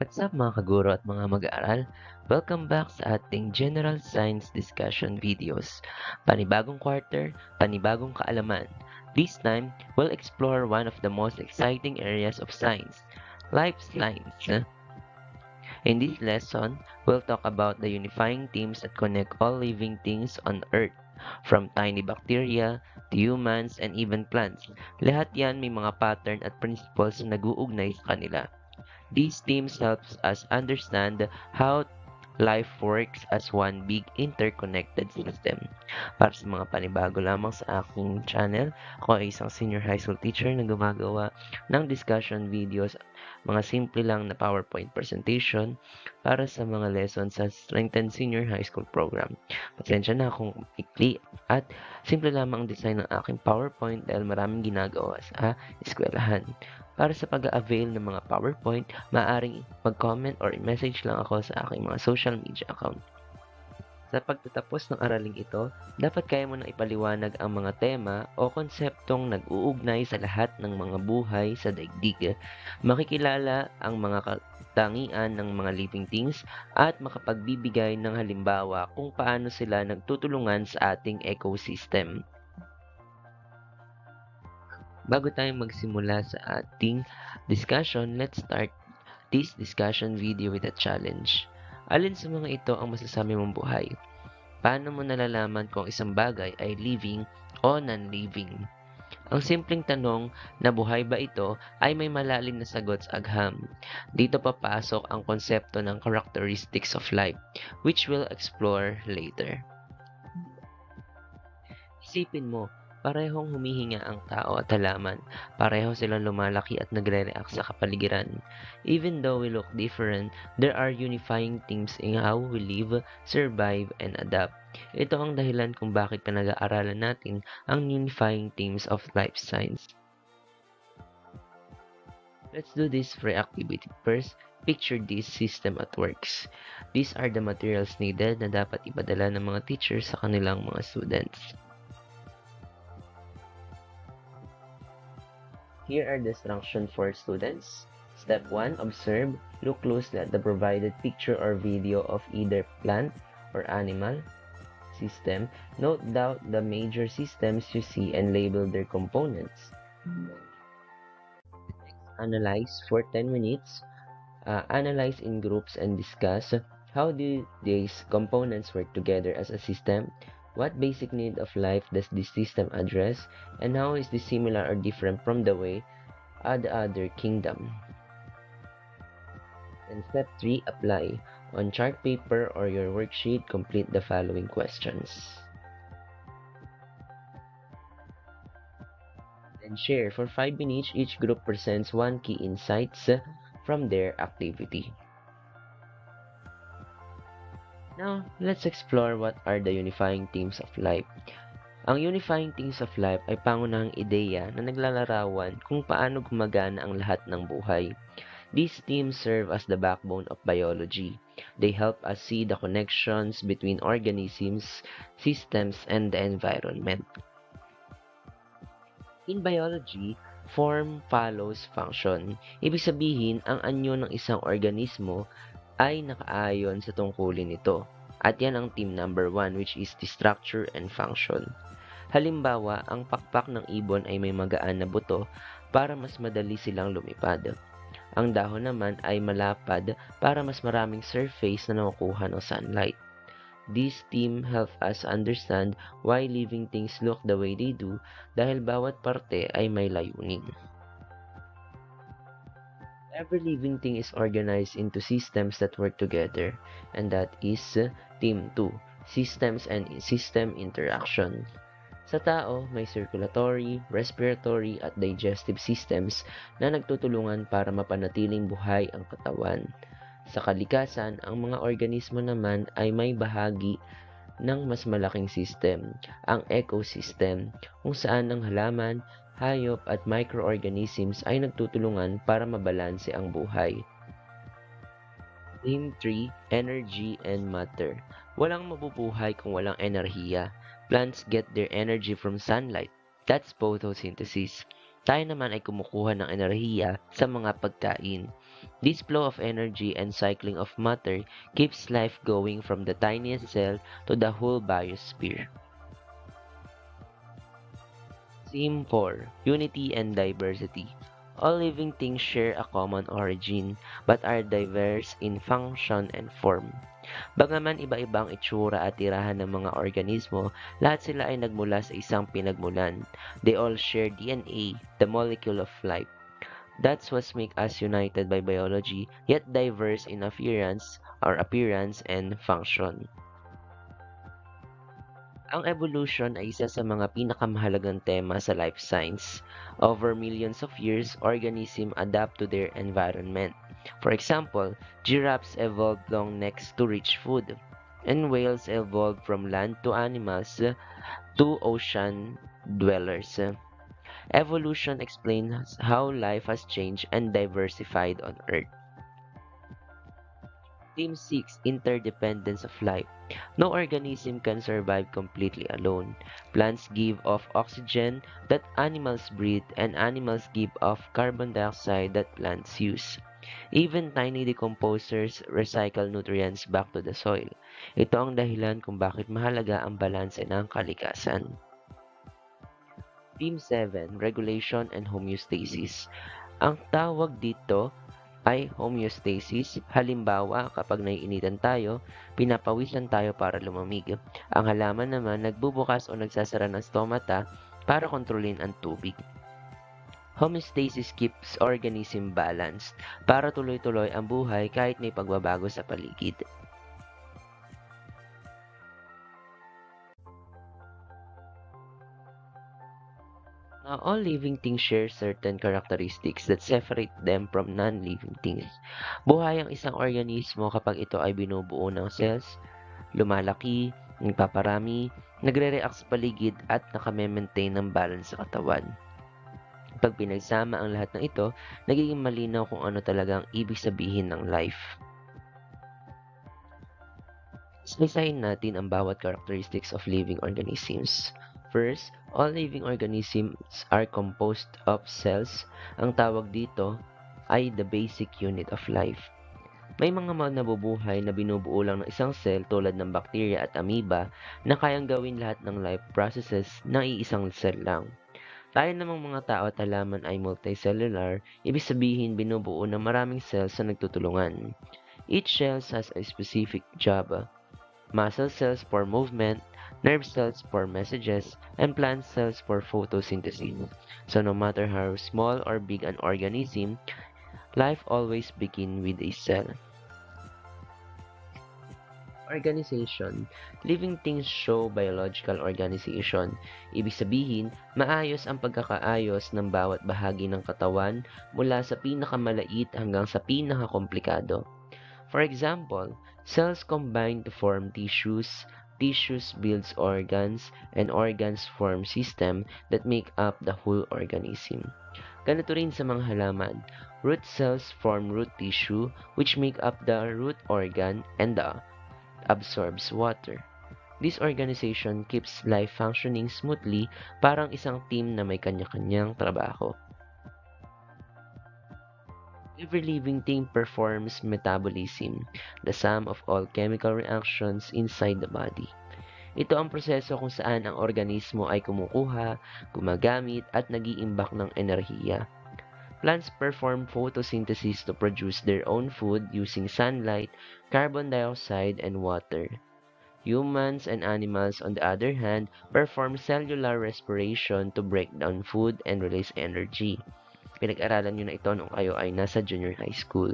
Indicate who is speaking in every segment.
Speaker 1: What's up mga kaguro at mga mag-aaral? Welcome back sa ating General Science Discussion videos. Panibagong quarter, panibagong kaalaman. This time, we'll explore one of the most exciting areas of science, life science. In this lesson, we'll talk about the unifying themes that connect all living things on Earth, from tiny bacteria to humans and even plants. Lahat yan may mga pattern at principles na nag-uugnay sa kanila. These themes helps us understand how life works as one big interconnected system. Para sa mga panibago lamang sa aking channel, ako ay isang senior high school teacher na gumagawa ng discussion videos, mga simple lang na PowerPoint presentation para sa mga lessons sa Strengthened Senior High School Program. Pasensya na kung ikli at simple lamang ang design ng aking PowerPoint dahil maraming ginagawa sa eskwelahan. Para sa pag-avail ng mga PowerPoint, maaaring mag-comment or message lang ako sa aking mga social media account. Sa pagtatapos ng araling ito, dapat kaya mo na ipaliwanag ang mga tema o konseptong nag-uugnay sa lahat ng mga buhay sa daigdig. Makikilala ang mga katangian ng mga living things at makapagbibigay ng halimbawa kung paano sila nagtutulungan sa ating ecosystem. Bago tayo magsimula sa ating discussion, let's start this discussion video with a challenge. Alin sa mga ito ang masasabi mong buhay? Paano mo nalalaman kung isang bagay ay living o non-living? Ang simpleng tanong na buhay ba ito ay may malalim na sagot sa agham. Dito papasok ang konsepto ng characteristics of life, which we'll explore later. Isipin mo, parehong humihinga ang tao at halaman. Pareho silang lumalaki at nagre-react sa kapaligiran. Even though we look different, there are unifying themes in how we live, survive, and adapt. Ito ang dahilan kung bakit pinag-aaralan natin ang unifying themes of life science. Let's do this free activity. First, picture this system at works. These are the materials needed na dapat ipadala ng mga teachers sa kanilang mga students. Here are the instructions for students. Step 1. Observe. Look closely at the provided picture or video of either plant or animal system. Note down the major systems you see and label their components. Analyze for 10 minutes. Analyze in groups and discuss how do these components work together as a system. What basic need of life does this system address, and how is this similar or different from the way the other kingdom? And step 3, apply. On chart paper or your worksheet, complete the following questions. Then share. For 5 minutes, each group presents one key insights from their activity. Now, let's explore what are the unifying themes of life. Ang unifying themes of life ay pangunahing ideya na naglalarawan kung paano gumagana ang lahat ng buhay. These themes serve as the backbone of biology. They help us see the connections between organisms, systems, and the environment. In biology, form follows function. Ibig sabihin, ang anyo ng isang organismo ay nakaayon sa tungkulin nito. At yan ang theme number 1, which is the structure and function. Halimbawa, ang pakpak ng ibon ay may magaan na buto para mas madali silang lumipad. Ang dahon naman ay malapad para mas maraming surface na nakukuha ng sunlight. This theme help us understand why living things look the way they do dahil bawat parte ay may layunin. Every living thing is organized into systems that work together, and that is theme 2, systems and system interaction. Sa tao, may circulatory, respiratory at digestive systems na nagtutulungan para mapanatiling buhay ang katawan. Sa kalikasan, ang mga organismo naman ay may bahagi ng mas malaking system, ang ecosystem, kung saan ang halaman, hayop at microorganisms ay nagtutulungan para mabalanse ang buhay. Theme 3, Energy and Matter. Walang mabubuhay kung walang enerhiya. Plants get their energy from sunlight. That's photosynthesis. Tayo naman ay kumukuha ng enerhiya sa mga pagkain. This flow of energy and cycling of matter keeps life going from the tiniest cell to the whole biosphere. Theme 4: Unity and Diversity. All living things share a common origin, but are diverse in function and form. Bagaman iba-iba ang itsura at tirahan ng mga organismo, lahat sila ay nagmula sa isang pinagmulan. They all share DNA, the molecule of life. That's what makes us united by biology, yet diverse in appearance and function. Ang evolution ay isa sa mga pinakamahalagang tema sa life science. Over millions of years, organisms adapt to their environment. For example, giraffes evolved long necks to reach food, and whales evolved from land to animals to ocean dwellers. Evolution explains how life has changed and diversified on Earth. Theme 6: Interdependence of Life. No organism can survive completely alone. Plants give off oxygen that animals breathe, and animals give off carbon dioxide that plants use. Even tiny decomposers recycle nutrients back to the soil. Ito ang dahilan kung bakit mahalaga ang balanse ng kalikasan. Theme 7: Regulation and Homeostasis. Ang tawag dito ay homeostasis. Halimbawa, kapag naiinitan tayo, pinapawisan tayo para lumamig. Ang halaman naman nagbubukas o nagsasara ng stomata para kontrolin ang tubig. Homeostasis keeps organism balanced para tuloy-tuloy ang buhay kahit may pagbabago sa paligid. Now, all living things share certain characteristics that separate them from non-living things. Buhay ang isang organismo kapag ito ay binubuo ng cells, lumalaki, nagpaparami, nagre-react sa paligid at nakame-maintain ng balance sa katawan. Pag pinagsama ang lahat ng ito, nagiging malinaw kung ano talagang ibig sabihin ng life. Slisahin natin ang bawat characteristics of living organisms. First, all living organisms are composed of cells. Ang tawag dito ay the basic unit of life. May mga nabubuhay na binubuo lang ng isang cell tulad ng bacteria at amoeba na kayang gawin lahat ng life processes ng iisang cell lang. Tayo namang mga tao at halaman ay multicellular, ibig sabihin binubuo ng maraming cells na nagtutulungan. Each cell has a specific job. Muscle cells for movement, nerve cells for messages, and plant cells for photosynthesis. So no matter how small or big an organism, life always begins with a cell. Organization. Living things show biological organization. Ibig sabihin, maayos ang pagkakaayos ng bawat bahagi ng katawan mula sa pinakamalait hanggang sa pinakakomplikado. For example, cells combine to form tissues, tissues builds organs, and organs form system that make up the whole organism. Ganito rin sa mga halaman. Root cells form root tissue which make up the root organ and absorbs water. This organization keeps life functioning smoothly, parang isang team na may kanya-kanyang trabaho. Every living thing performs metabolism, the sum of all chemical reactions inside the body. Ito ang proseso kung saan ang organismo ay kumukuha, gumagamit at nag-iimbak ng enerhiya. Plants perform photosynthesis to produce their own food using sunlight, carbon dioxide, and water. Humans and animals, on the other hand, perform cellular respiration to break down food and release energy. Pinag-aralan nyo na ito nung kayo ay nasa junior high school.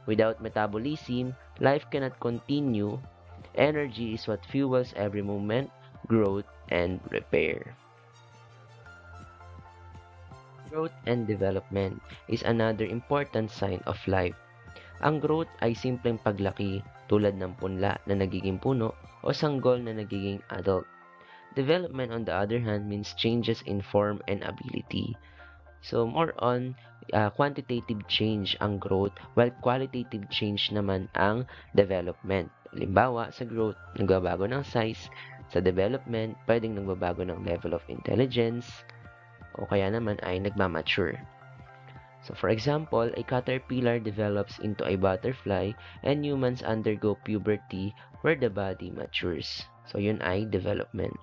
Speaker 1: Without metabolism, life cannot continue. Energy is what fuels every movement, growth, and repair. Growth and development is another important sign of life. Ang growth ay simpleng paglaki tulad ng punla na nagiging puno o sanggol na nagiging adult. Development, on the other hand, means changes in form and ability. So, more on quantitative change ang growth, while qualitative change naman ang development. Halimbawa, sa growth, nagbabago ng size. Sa development, pwedeng nagbabago ng level of intelligence, o kaya naman ay nagmamature. So for example, a caterpillar develops into a butterfly and humans undergo puberty where the body matures. So yun ay development.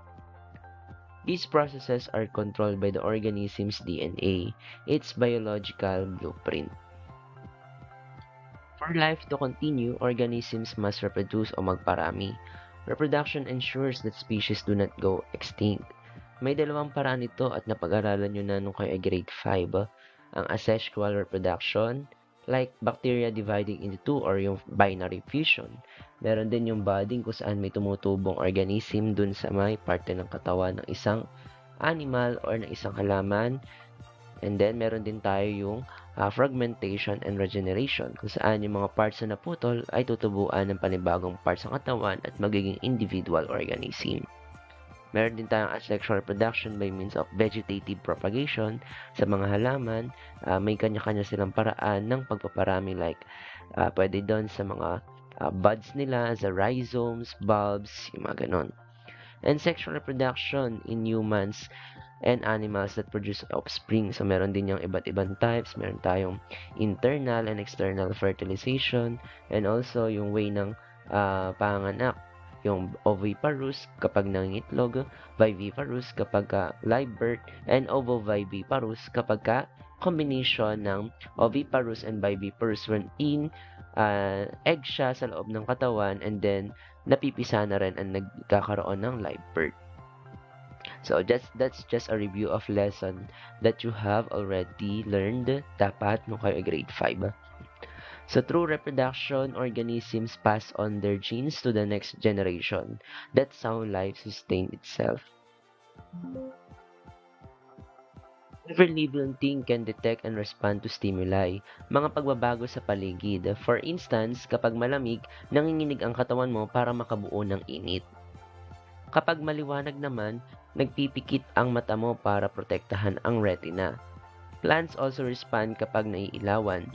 Speaker 1: These processes are controlled by the organism's DNA, its biological blueprint. For life to continue, organisms must reproduce o magparami. Reproduction ensures that species do not go extinct. May dalawang paraan ito at napag-aralan nyo na nung kayo ay grade 5. Ang asexual reproduction, like bacteria dividing into two or yung binary fusion. Meron din yung budding kung saan may tumutubong organism dun sa may parte ng katawan ng isang animal or ng isang halaman. And then, meron din tayo yung fragmentation and regeneration kung saan yung mga parts na naputol ay tutubuan ng panibagong parts ng katawan at magiging individual organism. Meron din tayong asexual reproduction by means of vegetative propagation sa mga halaman. May kanya-kanya silang paraan ng pagpaparami like pwede doon sa mga buds nila, sa rhizomes, bulbs, yung mga ganon. And sexual reproduction in humans and animals that produce offspring. So, meron din yung iba't ibang types. Meron tayong internal and external fertilization and also yung way ng panganak. Yung oviparous kapag nangitlog, viviparous kapag live birth, and ovoviviparous kapag combination ng oviparous and viviparous wherein egg siya sa loob ng katawan and then napipisa na rin ang nagkakaroon ng live birth. So that's just a review of lesson that you have already learned dapat nung kayo grade 5. So through reproduction, organisms pass on their genes to the next generation. That's how life sustains itself. Every living thing can detect and respond to stimuli, mga pagbabago sa paligid. For instance, kapag malamig, nanginginig ang katawan mo para makabuo ng init. Kapag maliwanag naman, nagpipikit ang mata mo para protektahan ang retina. Plants also respond kapag naiilawan.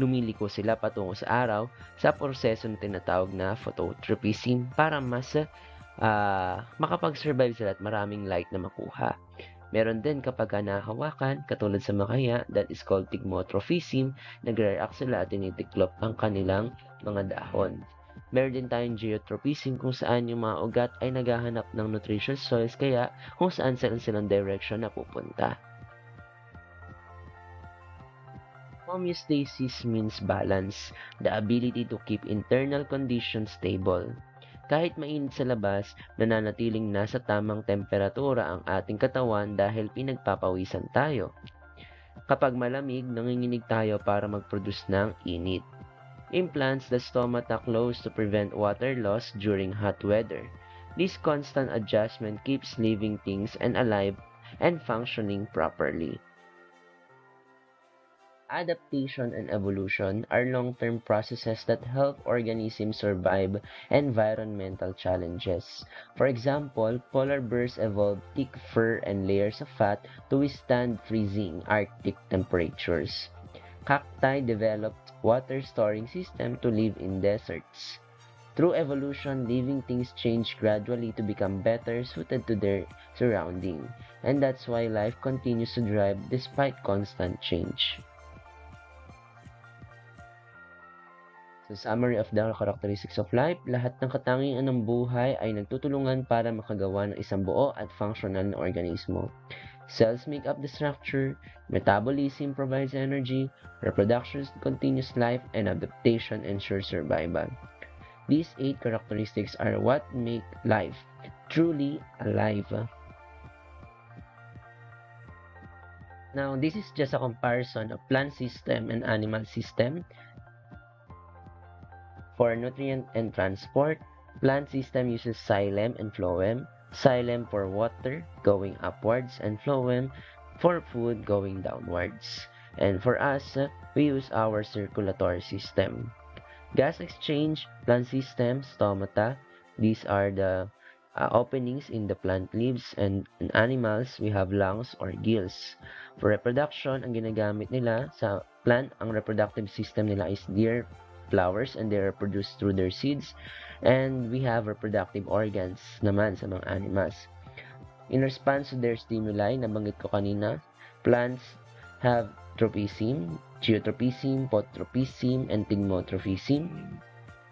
Speaker 1: Lumiliko sila patungo sa araw sa proseso na tinatawag na phototropism para mas makapag-survive sila at maraming light na makuha. Meron din kapag nahawakan, katulad sa makaya, that is called thigmotrophism, nagre-react sila at tinitiklop ang kanilang mga dahon. Meron din tayong geotropism kung saan yung mga ugat ay naghahanap ng nutritious soils kaya kung saan silang direction na pupunta. Homeostasis means balance, the ability to keep internal conditions stable. Kahit mainit sa labas, nananatiling nasa tamang temperatura ang ating katawan dahil pinagpapawisan tayo. Kapag malamig, nanginginig tayo para mag-produce ng init. Implants the stomata closed to prevent water loss during hot weather. This constant adjustment keeps living things alive and functioning properly. Adaptation and evolution are long-term processes that help organisms survive environmental challenges. For example, polar bears evolved thick fur and layers of fat to withstand freezing Arctic temperatures. Cacti developed water-storing system to live in deserts. Through evolution, living things change gradually to become better suited to their surrounding, and that's why life continues to thrive despite constant change. So, summary of the characteristics of life, lahat ng katangian ng buhay ay nagtutulungan para makagawa ng isang buo at functional na organismo. Cells make up the structure, metabolism provides energy, reproduction continues life, and adaptation ensures survival. These 8 characteristics are what make life truly alive. Now, this is just a comparison of plant system and animal system. For nutrient and transport, plant system uses xylem and phloem. Xylem for water going upwards and phloem for food going downwards. And for us, we use our circulatory system. Gas exchange, plant system, stomata. These are the openings in the plant leaves, and in animals, we have lungs or gills. For reproduction, ang ginagamit nila sa plant, ang reproductive system nila is their flowers and they are produced through their seeds, and we have reproductive organs naman sa mga animals. In response to their stimuli, nabanggit ko kanina, plants have tropism, geotropism, potropism, and thigmotrophism.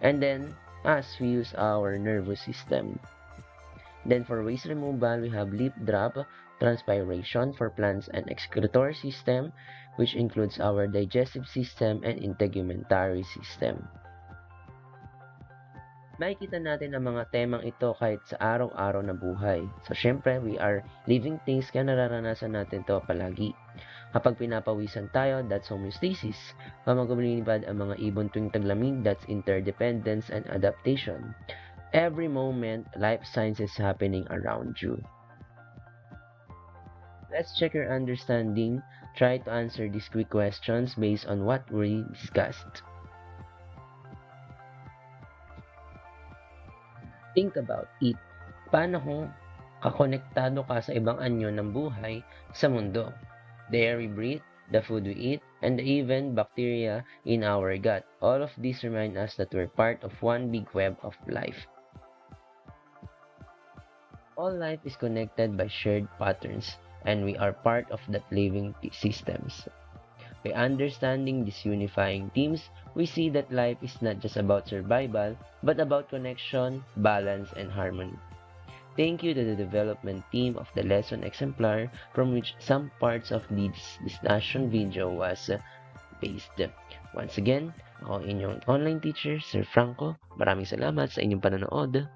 Speaker 1: And then, as we use our nervous system. Then for waste removal, we have lip drop, transpiration for plants and excretory system, which includes our digestive system and integumentary system. Makikita natin ang mga temang ito kahit sa araw-araw na buhay. So, syempre, we are living things kaya nararanasan natin ito palagi. Kapag pinapawisan tayo, that's homeostasis. Kapag lumilipad ang mga ibon tuwing taglamig, that's interdependence and adaptation. Every moment, life science is happening around you. Let's check your understanding. Try to answer these quick questions based on what we discussed. Think about it. Paano kung kakonektado ka sa ibang anyo ng buhay sa mundo? The air we breathe, the food we eat, and even bacteria in our gut. All of these remind us that we're part of one big web of life. All life is connected by shared patterns, and we are part of that living systems. By understanding these unifying themes, we see that life is not just about survival, but about connection, balance, and harmony. Thank you to the development team of the lesson exemplar from which some parts of this discussion video was based. Once again, ako inyong online teacher, Sir Franco. Maraming salamat sa inyong panonood.